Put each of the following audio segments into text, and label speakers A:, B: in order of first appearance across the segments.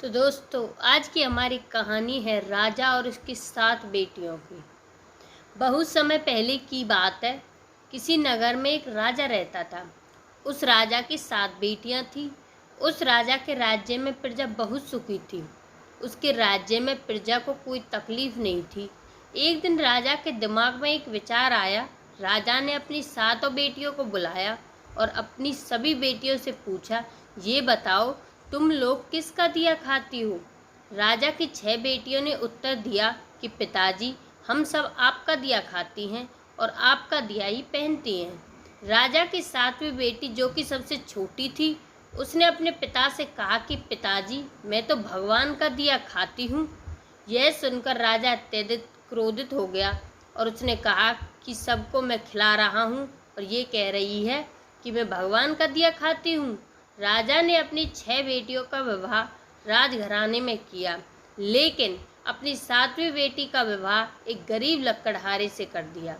A: तो दोस्तों, आज की हमारी कहानी है राजा और उसकी 7 बेटियों की। बहुत समय पहले की बात है। किसी नगर में एक राजा रहता था। उस राजा की 7 बेटियां थीं। उस राजा के राज्य में प्रजा बहुत सुखी थी। उसके राज्य में प्रजा को कोई तकलीफ नहीं थी। एक दिन राजा के दिमाग में एक विचार आया। राजा ने अपनी 7 बेटियों को बुलाया और अपनी सभी बेटियों से पूछा, ये बताओ, तुम लोग किसका दिया खाती हो? राजा की 6 बेटियों ने उत्तर दिया कि पिताजी, हम सब आपका दिया खाती हैं और आपका दिया ही पहनती हैं। राजा की 7वीं बेटी, जो कि सबसे छोटी थी, उसने अपने पिता से कहा कि पिताजी, मैं तो भगवान का दिया खाती हूँ। यह सुनकर राजा अत्यधिक क्रोधित हो गया और उसने कहा कि सबको मैं खिला रहा हूँ और ये कह रही है कि मैं भगवान का दिया खाती हूँ। राजा ने अपनी 6 बेटियों का विवाह राजघराने में किया, लेकिन अपनी 7वीं बेटी का विवाह एक गरीब लकड़हारे से कर दिया,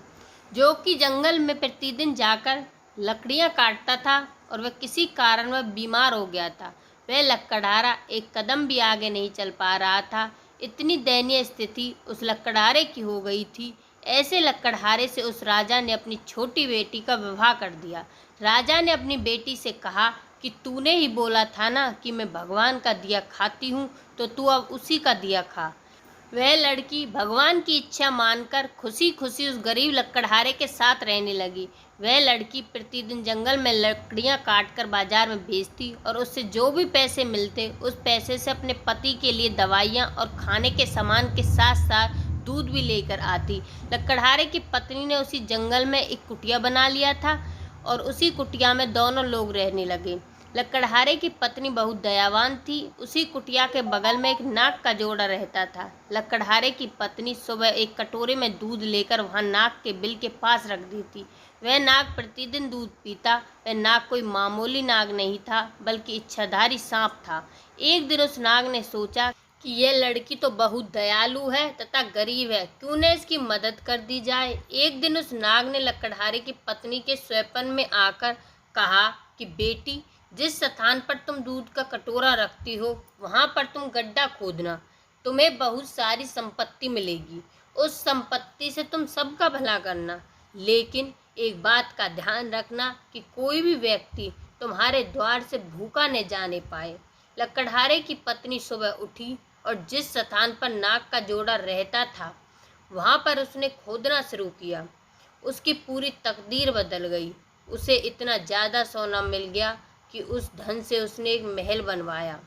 A: जो कि जंगल में प्रतिदिन जाकर लकड़ियां काटता था और वह किसी कारण वह बीमार हो गया था। वह लकड़हारा एक कदम भी आगे नहीं चल पा रहा था। इतनी दयनीय स्थिति उस लकड़हारे की हो गई थी। ऐसे लकड़हारे से उस राजा ने अपनी छोटी बेटी का विवाह कर दिया। राजा ने अपनी बेटी से कहा कि तूने ही बोला था ना कि मैं भगवान का दिया खाती हूँ, तो तू अब उसी का दिया खा। वह लड़की भगवान की इच्छा मानकर खुशी खुशी उस गरीब लकड़हारे के साथ रहने लगी। वह लड़की प्रतिदिन जंगल में लकड़ियां काटकर बाजार में बेचती और उससे जो भी पैसे मिलते, उस पैसे से अपने पति के लिए दवाइयाँ और खाने के सामान के साथ साथ दूध भी लेकर आती। लकड़हारे की पत्नी ने उसी जंगल में एक कुटिया बना लिया था और उसी कुटिया में दोनों लोग रहने लगे। लकड़हारे की पत्नी बहुत दयावान थी। उसी कुटिया के बगल में एक नाग का जोड़ा रहता था। लकड़हारे की पत्नी सुबह एक कटोरे में दूध लेकर वहां नाग के बिल के पास रख देती। वह नाग प्रतिदिन दूध पीता। वह नाग कोई मामूली नाग नहीं था, बल्कि इच्छाधारी सांप था। एक दिन उस नाग ने सोचा कि यह लड़की तो बहुत दयालु है तथा गरीब है, क्यों न इसकी मदद कर दी जाए। एक दिन उस नाग ने लकड़हारे की पत्नी के स्वप्न में आकर कहा कि बेटी, जिस स्थान पर तुम दूध का कटोरा रखती हो, वहां पर तुम गड्ढा खोदना। तुम्हें बहुत सारी संपत्ति मिलेगी। उस संपत्ति से तुम सबका भला करना, लेकिन एक बात का ध्यान रखना कि कोई भी व्यक्ति तुम्हारे द्वार से भूखा न जाने पाए। लकड़हारे की पत्नी सुबह उठी और जिस स्थान पर नाग का जोड़ा रहता था, वहां पर उसने खोदना शुरू किया। उसकी पूरी तकदीर बदल गई। उसे इतना ज़्यादा सोना मिल गया कि उस धन से उसने एक महल बनवाया।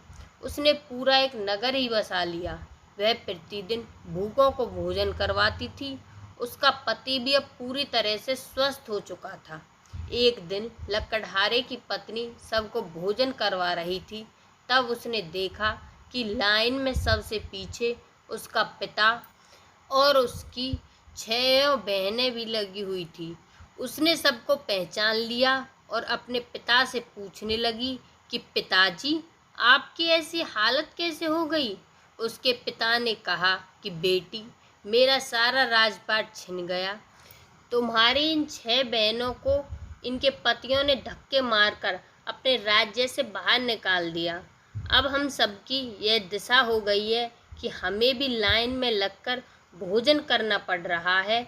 A: उसने पूरा एक नगर ही बसा लिया। वह प्रतिदिन भूखों को भोजन करवाती थी। उसका पति भी अब पूरी तरह से स्वस्थ हो चुका था। एक दिन लकड़हारे की पत्नी सबको भोजन करवा रही थी। तब उसने देखा कि लाइन में सबसे पीछे उसका पिता और उसकी 6 बहनें भी लगी हुई थी। उसने सबको पहचान लिया और अपने पिता से पूछने लगी कि पिताजी, आपकी ऐसी हालत कैसे हो गई? उसके पिता ने कहा कि बेटी, मेरा सारा राजपाट छिन गया। तुम्हारी इन 6 बहनों को इनके पतियों ने धक्के मारकर अपने राज्य से बाहर निकाल दिया। अब हम सबकी यह दिशा हो गई है कि हमें भी लाइन में लगकर भोजन करना पड़ रहा है।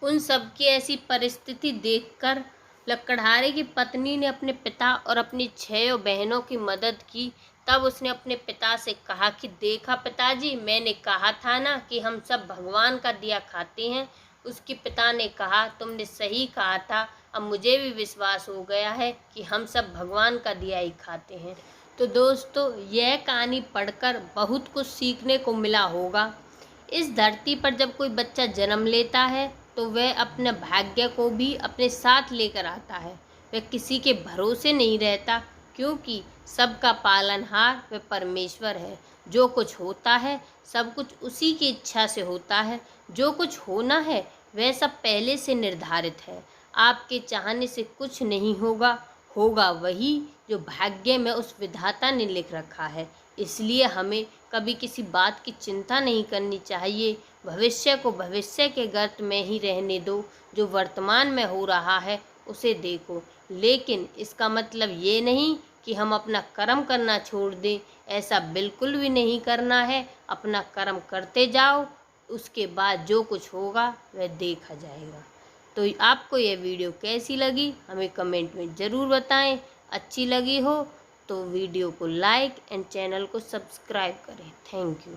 A: उन सब की ऐसी परिस्थिति देखकर लकड़हारे की पत्नी ने अपने पिता और अपनी 6 बहनों की मदद की। तब उसने अपने पिता से कहा कि देखा पिताजी, मैंने कहा था ना कि हम सब भगवान का दिया खाते हैं। उसके पिता ने कहा, तुमने सही कहा था। अब मुझे भी विश्वास हो गया है कि हम सब भगवान का दिया ही खाते हैं। तो दोस्तों, यह कहानी पढ़कर बहुत कुछ सीखने को मिला होगा। इस धरती पर जब कोई बच्चा जन्म लेता है तो वह अपने भाग्य को भी अपने साथ लेकर आता है। वह किसी के भरोसे नहीं रहता, क्योंकि सबका पालनहार वह परमेश्वर है। जो कुछ होता है सब कुछ उसी की इच्छा से होता है। जो कुछ होना है वह सब पहले से निर्धारित है। आपके चाहने से कुछ नहीं होगा, होगा वही जो भाग्य में उस विधाता ने लिख रखा है। इसलिए हमें कभी किसी बात की चिंता नहीं करनी चाहिए। भविष्य को भविष्य के गर्त में ही रहने दो। जो वर्तमान में हो रहा है उसे देखो, लेकिन इसका मतलब ये नहीं कि कि हम अपना कर्म करना छोड़ दें। ऐसा बिल्कुल भी नहीं करना है। अपना कर्म करते जाओ, उसके बाद जो कुछ होगा वह देखा जाएगा। तो आपको यह वीडियो कैसी लगी हमें कमेंट में ज़रूर बताएं। अच्छी लगी हो तो वीडियो को लाइक एंड चैनल को सब्सक्राइब करें। Thank you.